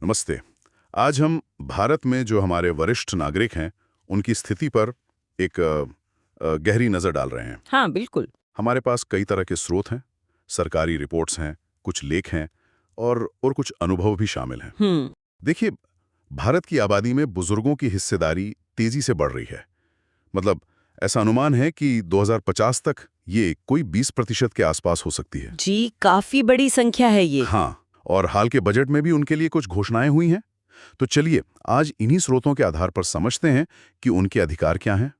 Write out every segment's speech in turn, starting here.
नमस्ते। आज हम भारत में जो हमारे वरिष्ठ नागरिक हैं, उनकी स्थिति पर एक गहरी नज़र डाल रहे हैं। हाँ, बिल्कुल। हमारे पास कई तरह के स्रोत हैं, सरकारी रिपोर्ट्स हैं, कुछ लेख हैं और कुछ अनुभव भी शामिल हैं। देखिए, भारत की आबादी में बुजुर्गों की हिस्सेदारी तेजी से बढ़ रही है। मतलब ऐसा अनुमान है कि 2050 तक ये कोई 20% के आसपास हो सकती है। जी, काफी बड़ी संख्या है ये। हाँ, और हाल के बजट में भी उनके लिए कुछ घोषणाएं हुई हैं। तो चलिए आज इन्हीं स्रोतों के आधार पर समझते हैं कि उनके अधिकार क्या हैं,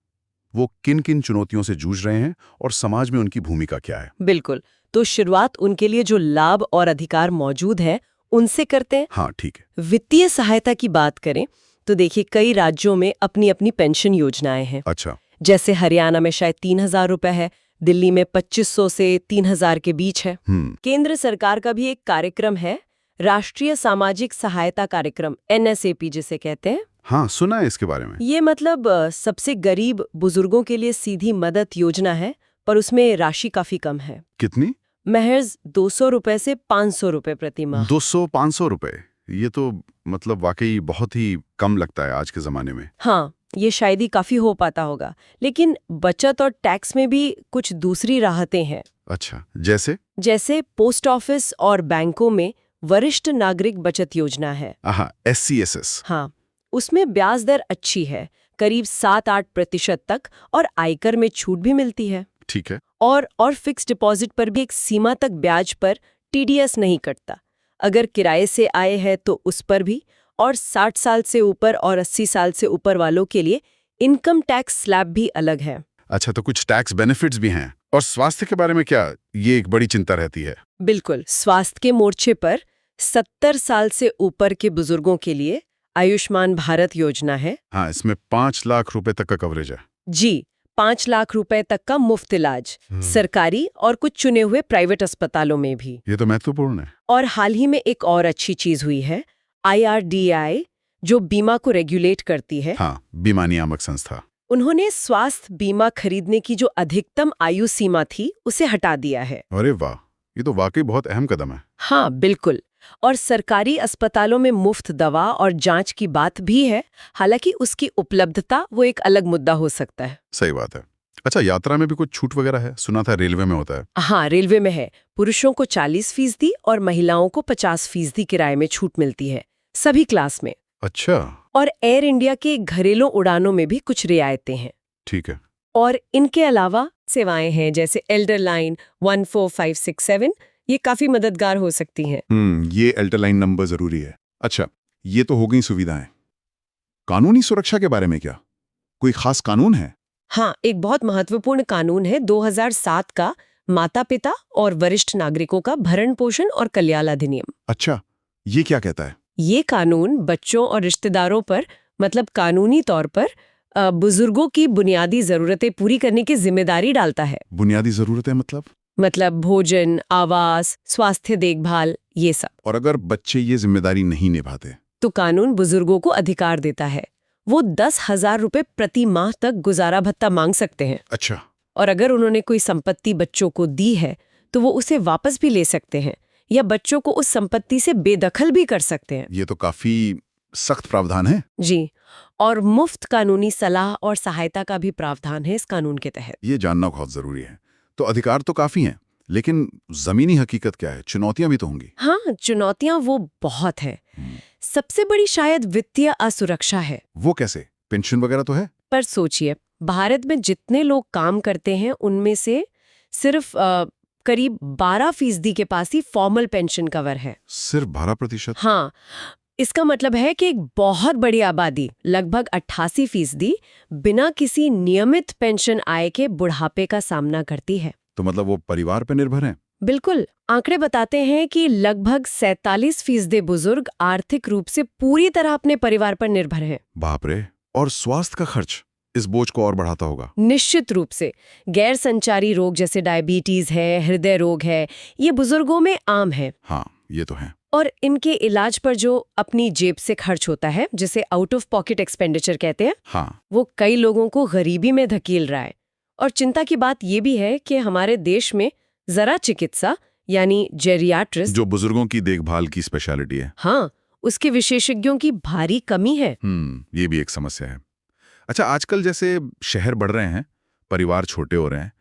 वो किन किन चुनौतियों से जूझ रहे हैं और समाज में उनकी भूमिका क्या है। बिल्कुल। तो शुरुआत उनके लिए जो लाभ और अधिकार मौजूद है उनसे करते हैं। हाँ, ठीक है। वित्तीय सहायता की बात करें तो देखिए, कई राज्यों में अपनी अपनी पेंशन योजनाएं हैं। अच्छा। जैसे हरियाणा में शायद 3,000 रुपए है, दिल्ली में 2,500 से 3,000 के बीच है। केंद्र सरकार का भी एक कार्यक्रम है, राष्ट्रीय सामाजिक सहायता कार्यक्रम, NSAP जिसे कहते हैं। हाँ, सुना है इसके बारे में। ये मतलब सबसे गरीब बुजुर्गों के लिए सीधी मदद योजना है, पर उसमें राशि काफी कम है। कितनी? महज 200 रुपए से 500 रुपए प्रति माह। 200-500 रुपए, ये तो मतलब वाकई बहुत ही कम लगता है आज के जमाने में। हाँ, ये शायद ही काफी हो पाता होगा, लेकिन बचत और टैक्स में भी कुछ दूसरी राहतें हैं। अच्छा, जैसे पोस्ट ऑफिस और बैंकों में वरिष्ठ नागरिक बचत योजना है। SCSS। हाँ, उसमें ब्याज दर अच्छी है, करीब 7-8% तक, और आयकर में छूट भी मिलती है। ठीक है। और फिक्स डिपॉजिट पर भी एक सीमा तक ब्याज पर TDS नहीं कटता। अगर किराए से आए हैं तो उस पर भी, और 60 साल से ऊपर और 80 साल से ऊपर वालों के लिए इनकम टैक्स स्लैब भी अलग है। अच्छा, तो कुछ टैक्स बेनिफिट्स भी हैं। और स्वास्थ्य के बारे में क्या, ये एक बड़ी चिंता रहती है। बिल्कुल, स्वास्थ्य के मोर्चे पर 70 साल से ऊपर के बुजुर्गों के लिए आयुष्मान भारत योजना है। हाँ, इसमें 5 लाख रुपए तक का कवरेज है। जी, 5 लाख रुपए तक का मुफ्त इलाज, सरकारी और कुछ चुने हुए प्राइवेट अस्पतालों में भी। ये तो महत्वपूर्ण है। और हाल ही में एक और अच्छी चीज हुई है, IRDAI, जो बीमा को रेगुलेट करती है। हाँ, बीमा नियामक संस्था। उन्होंने स्वास्थ्य बीमा खरीदने की जो अधिकतम आयु सीमा थी उसे हटा दिया है। अरे वाह, ये तो वाकई बहुत अहम कदम है। हाँ, बिल्कुल। और सरकारी अस्पतालों में मुफ्त दवा और जांच की बात भी है, हालांकि उसकी उपलब्धता वो एक अलग मुद्दा हो सकता है। सही बात है। अच्छा, यात्रा में भी कुछ छूट वगैरह है? सुना था रेलवे में होता है। हाँ, रेलवे में है। पुरुषों को 40% और महिलाओं को 50% किराए में छूट मिलती है, सभी क्लास में। अच्छा। और एयर इंडिया के घरेलू उड़ानों में भी कुछ रियायतें हैं। ठीक है। और इनके अलावा सेवाएं हैं जैसे एल्डर लाइन 14567, ये काफी मददगार हो सकती हैं। ये एल्डर लाइन नंबर जरूरी है। अच्छा, ये तो हो गई सुविधाएं। कानूनी सुरक्षा के बारे में क्या, कोई खास कानून है? हाँ, एक बहुत महत्वपूर्ण कानून है 2007 का, माता पिता और वरिष्ठ नागरिकों का भरण पोषण और कल्याण अधिनियम। अच्छा, ये क्या कहता है? ये कानून बच्चों और रिश्तेदारों पर, मतलब कानूनी तौर पर बुजुर्गों की बुनियादी जरूरतें पूरी करने की जिम्मेदारी डालता है। बुनियादी जरूरतें मतलब भोजन, आवास, स्वास्थ्य देखभाल, ये सब। और अगर बच्चे ये जिम्मेदारी नहीं निभाते तो कानून बुजुर्गों को अधिकार देता है, वो 10,000 रुपए प्रति माह तक गुजारा भत्ता मांग सकते हैं। अच्छा। और अगर उन्होंने कोई संपत्ति बच्चों को दी है तो वो उसे वापस भी ले सकते हैं, या बच्चों को उस संपत्ति से बेदखल भी कर सकते हैं। ये तो काफी सख्त प्रावधान है। जी, और मुफ्त कानूनी सलाह और सहायता का भी प्रावधान है इस कानून के तहत। ये जानना बहुत जरूरी है। तो अधिकार तो काफी हैं, लेकिन जमीनी हकीकत क्या है? चुनौतियां भी तो होंगी। हाँ, चुनौतियां वो बहुत है। सबसे बड़ी शायद वित्तीय असुरक्षा है। वो कैसे? पेंशन वगैरह तो है, पर सोचिए, भारत में जितने लोग काम करते हैं उनमें से सिर्फ करीब 12% के पास ही फॉर्मल पेंशन कवर है। सिर्फ 12%? हाँ, इसका मतलब है कि एक बहुत बड़ी आबादी, लगभग 88%, बिना किसी नियमित पेंशन आय के बुढ़ापे का सामना करती है। तो मतलब वो परिवार पर निर्भर है। बिल्कुल, आंकड़े बताते हैं कि लगभग 47% बुजुर्ग आर्थिक रूप से पूरी तरह अपने परिवार पर निर्भर हैं। बाप रे। और स्वास्थ्य का खर्च इस बोझ को और बढ़ाता होगा। निश्चित रूप से। गैर संचारी रोग जैसे डायबिटीज है, हृदय रोग है, ये बुजुर्गों में आम है। हाँ, ये तो है। और इनके इलाज पर जो अपनी जेब से खर्च होता है, जिसे आउट ऑफ पॉकेट एक्सपेंडिचर कहते हैं, हाँ, वो कई लोगों को गरीबी में धकेल रहा है। और चिंता की बात ये भी है कि हमारे देश में जरा चिकित्सा यानी जेरियाट्रिस्ट, जो बुजुर्गों की देखभाल की स्पेशलिटी है, हाँ, उसके विशेषज्ञों की भारी कमी है। ये भी एक समस्या है। अच्छा, आजकल जैसे शहर बढ़ रहे हैं, परिवार छोटे हो रहे हैं,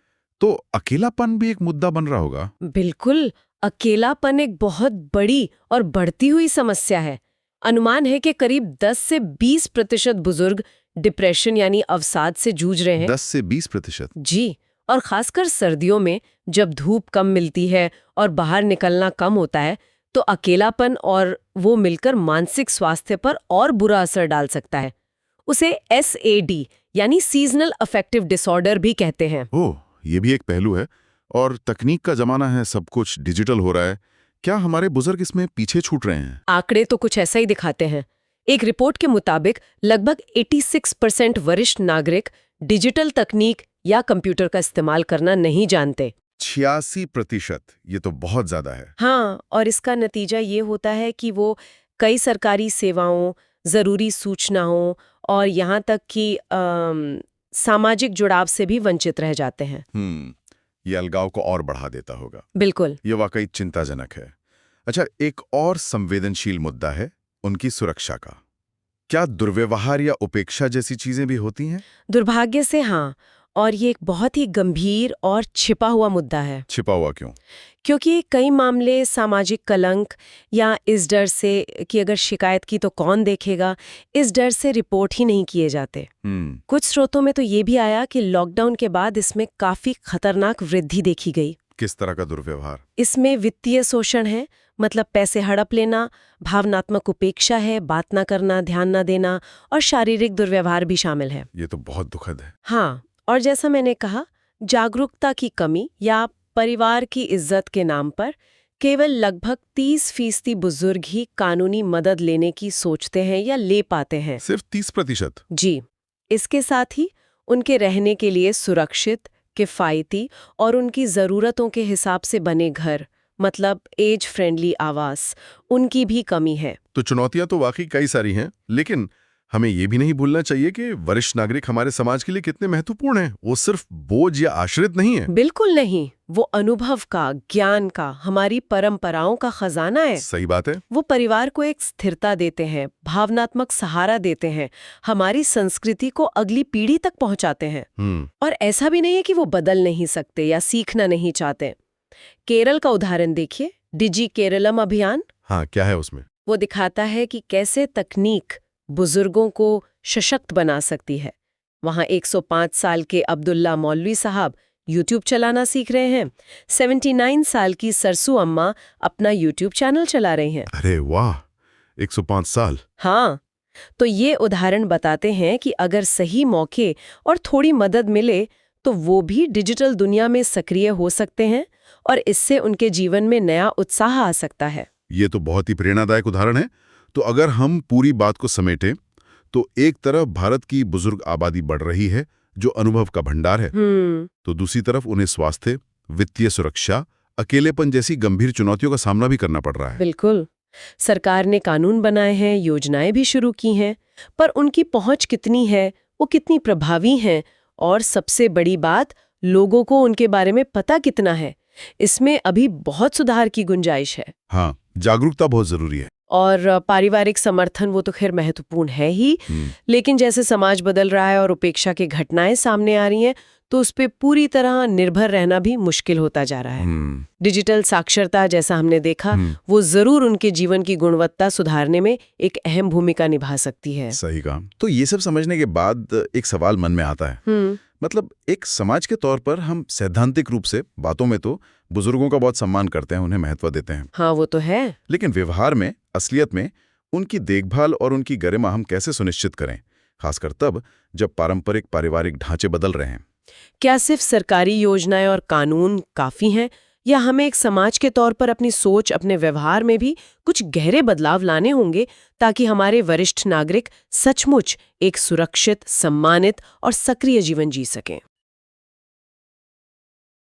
तो अकेलापन भी एक मुद्दा बन रहा होगा। बिल्कुल, अकेलापन एक बहुत बड़ी और बढ़ती हुई समस्या है। अनुमान है कि करीब 10 से 20% बुजुर्ग डिप्रेशन यानी अवसाद से जूझ रहे हैं। 10 से 20%? जी, और खासकर सर्दियों में जब धूप कम मिलती है और बाहर निकलना कम होता है, तो अकेलापन और वो मिलकर मानसिक स्वास्थ्य पर और बुरा असर डाल सकता है। उसे SAD यानी सीजनल अफेक्टिव डिसऑर्डर भी कहते हैं। ओह, ये भी एक पहलू है। और तकनीक का जमाना है, सब कुछ डिजिटल हो रहा है। क्या हमारे बुजुर्ग इसमें पीछे छूट रहे हैं? आंकड़े तो कुछ ऐसा ही दिखाते हैं। एक रिपोर्ट के मुताबिक लगभग 86% वरिष्ठ नागरिक डिजिटल तकनीक या कंप्यूटर का इस्तेमाल करना नहीं जानते। 86%, ये तो बहुत ज्यादा है। हाँ, और इसका नतीजा ये होता है कि वो कई सरकारी सेवाओं, जरूरी सूचनाओं और यहाँ तक कि सामाजिक जुड़ाव से भी वंचित रह जाते हैं। ये अलगाव को और बढ़ा देता होगा। बिल्कुल। ये वाकई चिंताजनक है। अच्छा, एक और संवेदनशील मुद्दा है उनकी सुरक्षा का। क्या दुर्व्यवहार या उपेक्षा जैसी चीजें भी होती हैं? दुर्भाग्य से हाँ, और ये एक बहुत ही गंभीर और छिपा हुआ मुद्दा है। छिपा हुआ क्यों? क्योंकि कई मामले सामाजिक कलंक या इस डर से कि अगर शिकायत की तो कौन देखेगा, इस डर से रिपोर्ट ही नहीं किए जाते। कुछ स्रोतों में तो ये भी आया कि लॉकडाउन के बाद इसमें काफी खतरनाक वृद्धि देखी गई। किस तरह का दुर्व्यवहार? इसमें वित्तीय शोषण है, मतलब पैसे हड़प लेना, भावनात्मक उपेक्षा है, बात ना करना, ध्यान ना देना, और शारीरिक दुर्व्यवहार भी शामिल है। ये तो बहुत दुखद है। हाँ, और जैसा मैंने कहा, जागरूकता की कमी या परिवार की इज्जत के नाम पर केवल लगभग 30% बुजुर्ग ही कानूनी मदद लेने की सोचते हैं या ले पाते हैं। सिर्फ 30%? जी। इसके साथ ही उनके रहने के लिए सुरक्षित, किफायती और उनकी ज़रूरतों के हिसाब से बने घर, मतलब एज फ्रेंडली आवास, उनकी भी कमी है। तो चुनौतियां तो वाकई कई सारी हैं, लेकिन हमें ये भी नहीं भूलना चाहिए कि वरिष्ठ नागरिक हमारे समाज के लिए कितने महत्वपूर्ण हैं। वो सिर्फ बोझ या आश्रित नहीं है। बिल्कुल नहीं, वो अनुभव का, ज्ञान का, हमारी परंपराओं का खजाना है। सही बात है। वो परिवार को एक स्थिरता देते हैं, भावनात्मक सहारा देते हैं, हमारी संस्कृति को अगली पीढ़ी तक पहुंचाते हैं। और ऐसा भी नहीं है कि वो बदल नहीं सकते या सीखना नहीं चाहते। केरल का उदाहरण देखिए, डिजी केरलम अभियान। हाँ, क्या है उसमें? वो दिखाता है कि कैसे तकनीक बुजुर्गों को सशक्त बना सकती है। वहाँ 105 साल के अब्दुल्ला मौलवी साहब YouTube चलाना सीख रहे हैं। 79 साल की सरसू अम्मा अपना YouTube चैनल चला रही हैं। अरे वाह, 105 साल! हाँ, तो ये उदाहरण बताते हैं कि अगर सही मौके और थोड़ी मदद मिले तो वो भी डिजिटल दुनिया में सक्रिय हो सकते हैं और इससे उनके जीवन में नया उत्साह आ सकता है। ये तो बहुत ही प्रेरणादायक उदाहरण है। तो अगर हम पूरी बात को समेटें, तो एक तरफ भारत की बुजुर्ग आबादी बढ़ रही है, जो अनुभव का भंडार है, तो दूसरी तरफ उन्हें स्वास्थ्य, वित्तीय सुरक्षा, अकेलेपन जैसी गंभीर चुनौतियों का सामना भी करना पड़ रहा है। बिल्कुल। सरकार ने कानून बनाए हैं, योजनाएं भी शुरू की हैं, पर उनकी पहुंच कितनी है, वो कितनी प्रभावी हैं, और सबसे बड़ी बात, लोगों को उनके बारे में पता कितना है, इसमें अभी बहुत सुधार की गुंजाइश है। हाँ, जागरूकता बहुत जरूरी है। और पारिवारिक समर्थन वो तो खैर महत्वपूर्ण है ही, लेकिन जैसे समाज बदल रहा है और उपेक्षा की घटनाएं सामने आ रही हैं, तो उस पे पूरी तरह निर्भर रहना भी मुश्किल होता जा रहा है। डिजिटल साक्षरता, जैसा हमने देखा, वो जरूर उनके जीवन की गुणवत्ता सुधारने में एक अहम भूमिका निभा सकती है। सही कहा। तो ये सब समझने के बाद एक सवाल मन में आता है। मतलब एक समाज के तौर पर हम सैद्धांतिक रूप से बातों में तो बुजुर्गों का बहुत सम्मान करते हैं, उन्हें महत्व देते हैं। हाँ, वो तो है। लेकिन व्यवहार में, असलियत में उनकी देखभाल और उनकी गरिमा हम कैसे सुनिश्चित करें, खासकर तब जब पारंपरिक पारिवारिक ढांचे बदल रहे हैं? क्या सिर्फ सरकारी योजनाएं और कानून काफी हैं, या हमें एक समाज के तौर पर अपनी सोच, अपने व्यवहार में भी कुछ गहरे बदलाव लाने होंगे, ताकि हमारे वरिष्ठ नागरिक सचमुच एक सुरक्षित, सम्मानित और सक्रिय जीवन जी सकें?